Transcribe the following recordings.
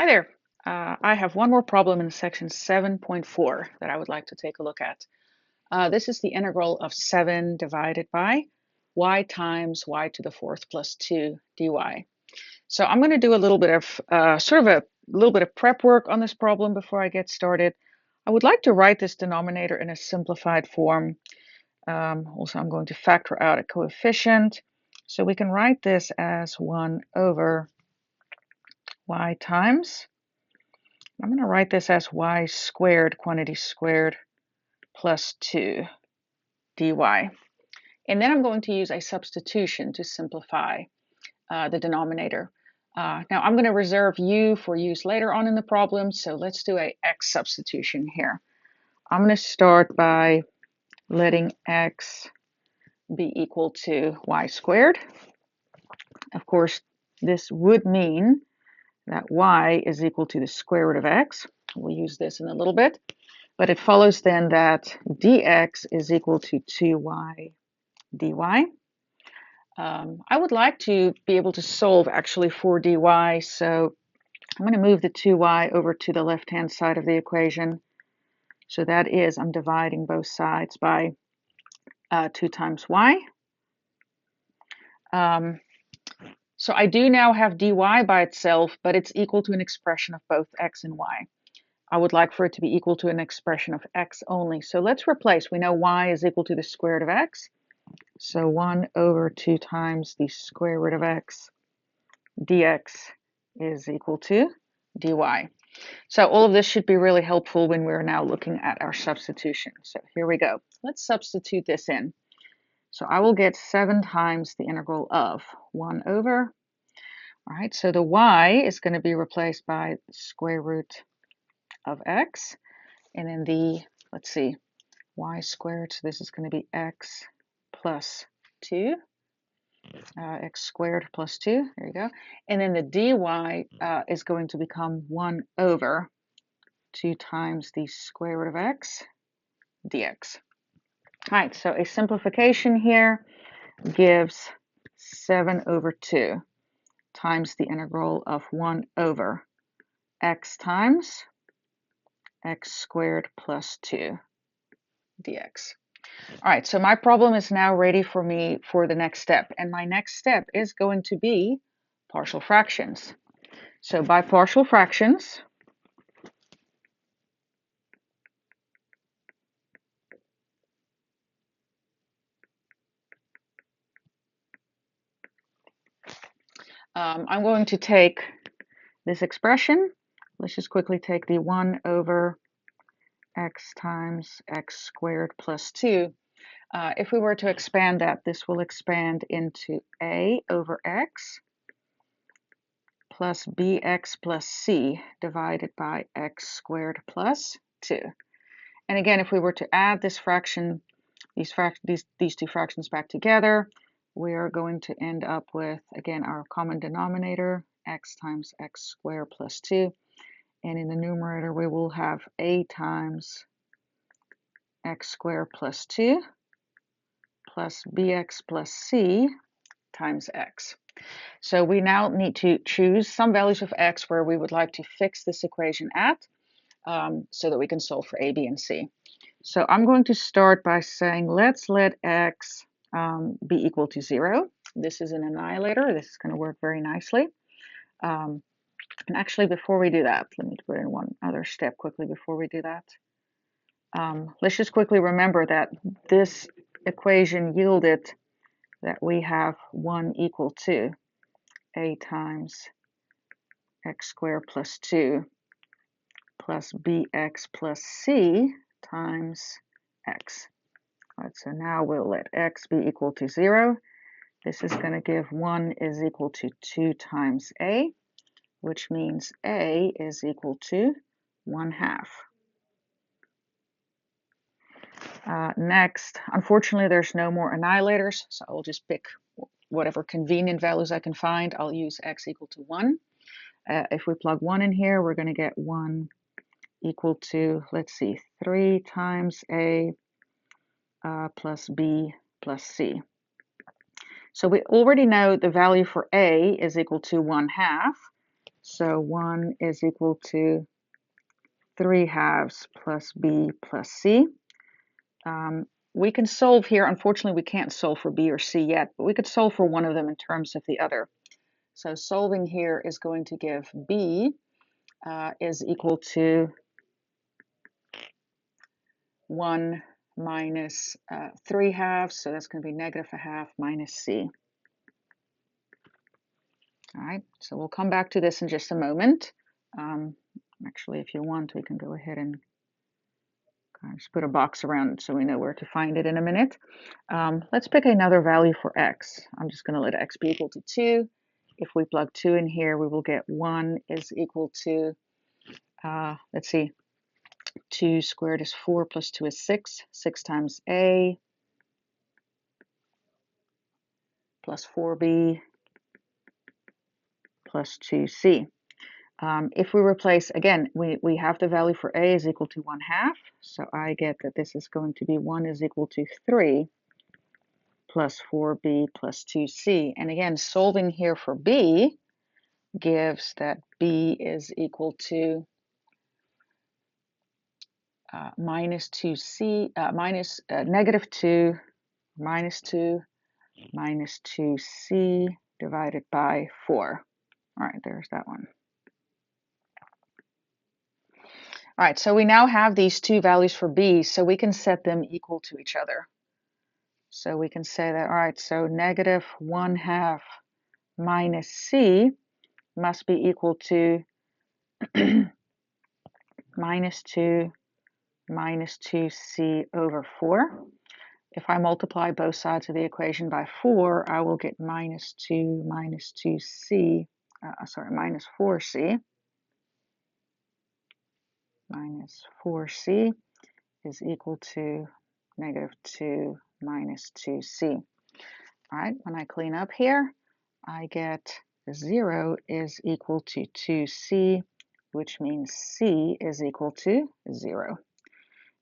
Hi there. I have one more problem in section 7.4 that I would like to take a look at. This is the integral of 7 divided by y times y to the fourth plus 2 dy. So I'm going to do a little bit of a little bit of prep work on this problem before I get started. I would like to write this denominator in a simplified form. Also, I'm going to factor out a coefficient. So we can write this as 1 over y times. I'm going to write this as y squared, quantity squared, plus 2 dy. And then I'm going to use a substitution to simplify the denominator. Now I'm going to reserve u for use later on in the problem, so let's do a x substitution here. I'm going to start by letting x be equal to y squared. Of course, this would mean that y is equal to the square root of x. We'll use this in a little bit. But it follows then that dx is equal to 2y dy. I would like to be able to solve actually for dy, so I'm going to move the 2y over to the left-hand side of the equation. So that is, I'm dividing both sides by 2 times y. So I do now have dy by itself, but it's equal to an expression of both x and y. I would like for it to be equal to an expression of x only. So let's replace. We know y is equal to the square root of x. So 1 over 2 times the square root of x dx is equal to dy. So all of this should be really helpful when we're now looking at our substitution. So here we go. Let's substitute this in. So I will get 7 times the integral of 1 over. All right, so the y is going to be replaced by the square root of x. And then the, let's see, y squared, so this is going to be x plus 2. X squared plus 2, there you go. And then the dy is going to become 1 over 2 times the square root of x dx. All right, so a simplification here gives 7 over 2 times the integral of 1 over x times x squared plus 2 dx. All right, so my problem is now ready for me for the next step. And my next step is going to be partial fractions. So by partial fractions, I'm going to take this expression. Let's just quickly take the 1 over x times x squared plus 2. If we were to expand that, this will expand into a over x plus bx plus c divided by x squared plus 2. And again, if we were to add this fraction, these two fractions back together, we are going to end up with, again, our common denominator, x times x squared plus 2. And in the numerator, we will have a times x squared plus 2 plus bx plus c times x. So we now need to choose some values of x where we would like to fix this equation at, so that we can solve for a, b, and c. So I'm going to start by saying let's let x be equal to 0. This is an annihilator. This is going to work very nicely. And actually, before we do that, let me put in one other step quickly before we do that. Let's just quickly remember that this equation yielded that we have 1 equal to a times x squared plus 2 plus bx plus c times x. All right, so now we'll let x be equal to 0. This is going to give 1 is equal to 2 times a, which means a is equal to 1/2. Next, unfortunately, there's no more annihilators, so I'll just pick whatever convenient values I can find. I'll use x equal to 1. If we plug 1 in here, we're going to get 1 equal to, let's see, 3 times a plus b plus c. So we already know the value for a is equal to 1/2. So 1 is equal to 3/2 plus b plus c. We can solve here. Unfortunately, we can't solve for b or c yet, but we could solve for one of them in terms of the other. So solving here is going to give b is equal to 1 minus 3/2, so that's going to be -1/2 minus c. All right, so we'll come back to this in just a moment. Actually, if you want, we can go ahead and just put a box around it so we know where to find it in a minute. Let's pick another value for x. I'm just going to let x be equal to 2. If we plug 2 in here, we will get 1 is equal to, let's see, 2 squared is 4 plus 2 is 6. 6 times a plus 4b plus 2c. If we replace, again, we have the value for a is equal to 1/2. So I get that this is going to be 1 is equal to 3 plus 4b plus 2c. And again, solving here for b gives that b is equal to minus 2c, minus -2 minus 2 minus 2c divided by 4. All right, there's that one. All right, so we now have these two values for b, so we can set them equal to each other. So we can say that, all right, so -1/2 minus c must be equal to minus 2 minus 2c over 4. If I multiply both sides of the equation by 4, I will get minus 2 minus 2c, minus 4c. Minus 4c is equal to -2 minus 2c. All right, when I clean up here, I get 0 is equal to 2c, which means c is equal to 0.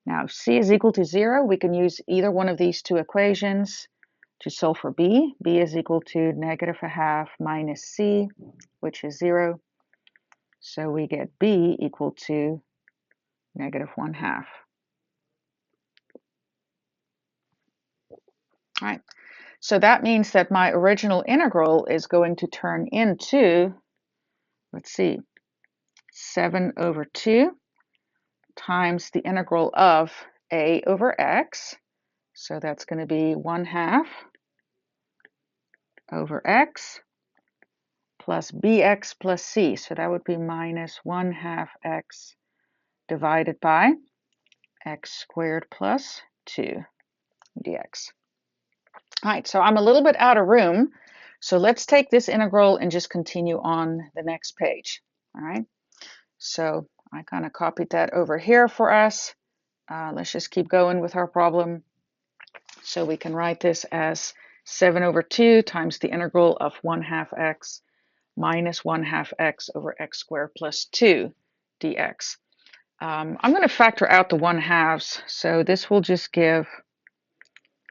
Now, if c is equal to 0, we can use either one of these two equations to solve for b. b is equal to -1/2 minus c, which is 0. So we get b equal to -1/2. All right, so that means that my original integral is going to turn into, let's see, 7 over 2 times the integral of a over x. So that's going to be 1/2 over x plus bx plus c. So that would be minus 1/2 x divided by x squared plus 2 dx. All right, so I'm a little bit out of room. So let's take this integral and just continue on the next page. All right, so I kind of copied that over here for us. Let's just keep going with our problem. So we can write this as 7 over 2 times the integral of 1/2 x minus 1/2 x over x squared plus 2 dx. I'm going to factor out the 1/2s, so this will just give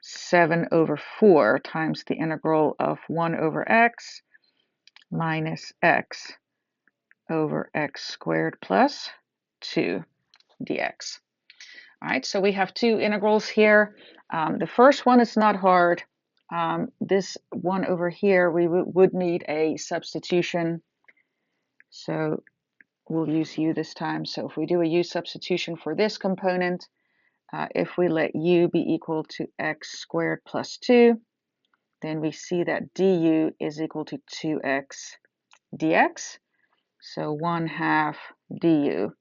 7 over 4 times the integral of 1 over x minus x over x squared plus 2 dx. All right, so we have two integrals here. The first one is not hard. This one over here, we would need a substitution. So we'll use u this time. So if we do a u substitution for this component, if we let u be equal to x squared plus 2, then we see that du is equal to 2x dx. So 1/2 du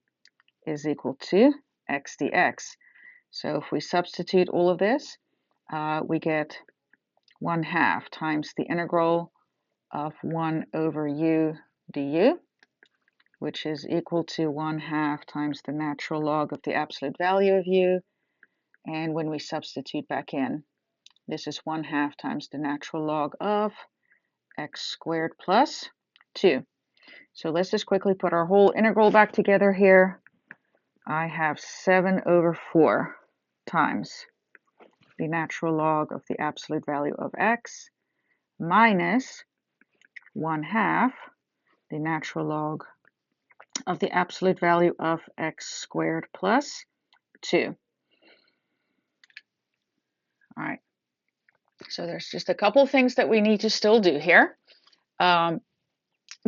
is equal to x dx. So if we substitute all of this, we get 1/2 times the integral of 1 over u du, which is equal to 1/2 times the natural log of the absolute value of u. And when we substitute back in, this is 1/2 times the natural log of x squared plus 2. So let's just quickly put our whole integral back together here. I have 7 over 4 times the natural log of the absolute value of x minus 1/2 the natural log of the absolute value of x squared plus 2. All right, so there's just a couple things that we need to still do here.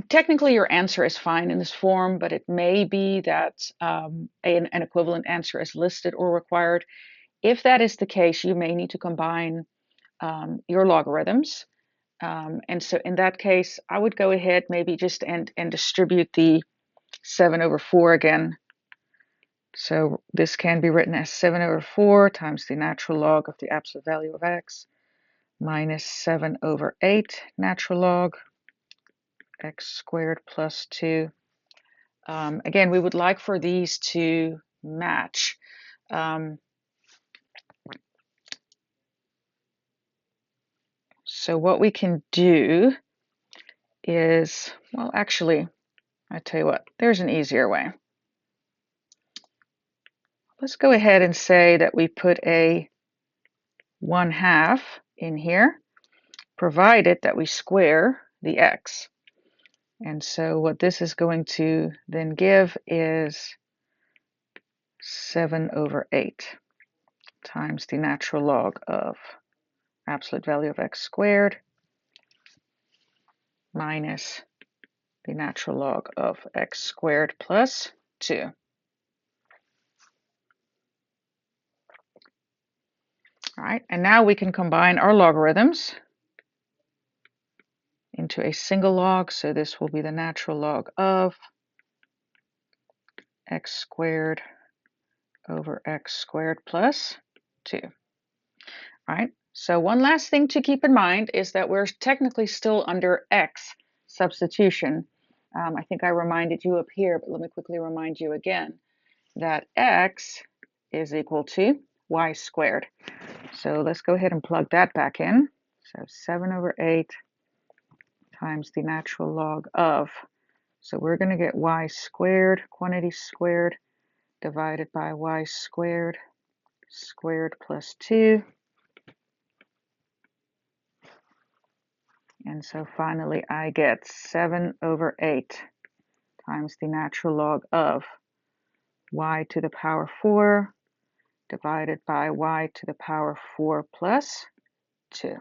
Technically, your answer is fine in this form, but it may be that an equivalent answer is listed or required. If that is the case, you may need to combine your logarithms. And so in that case, I would go ahead maybe just and distribute the 7 over 4 again. So this can be written as 7 over 4 times the natural log of the absolute value of x minus 7 over 8 natural log x squared plus 2. Again, we would like for these to match. So what we can do is, well, actually, I tell you what, there's an easier way. Let's go ahead and say that we put a 1/2 in here, provided that we square the x. And so what this is going to then give is 7 over 8 times the natural log of absolute value of x squared minus the natural log of x squared plus 2. All right, and now we can combine our logarithms into a single log. So this will be the natural log of x squared over x squared plus 2. All right, so one last thing to keep in mind is that we're technically still under x substitution. I think I reminded you up here, but let me quickly remind you again that x is equal to y squared. So let's go ahead and plug that back in. So 7 over 8 times the natural log of, so we're going to get y squared, quantity squared, divided by y squared, squared plus 2. And so finally I get 7 over 8 times the natural log of y to the power 4 divided by y to the power 4 plus 2.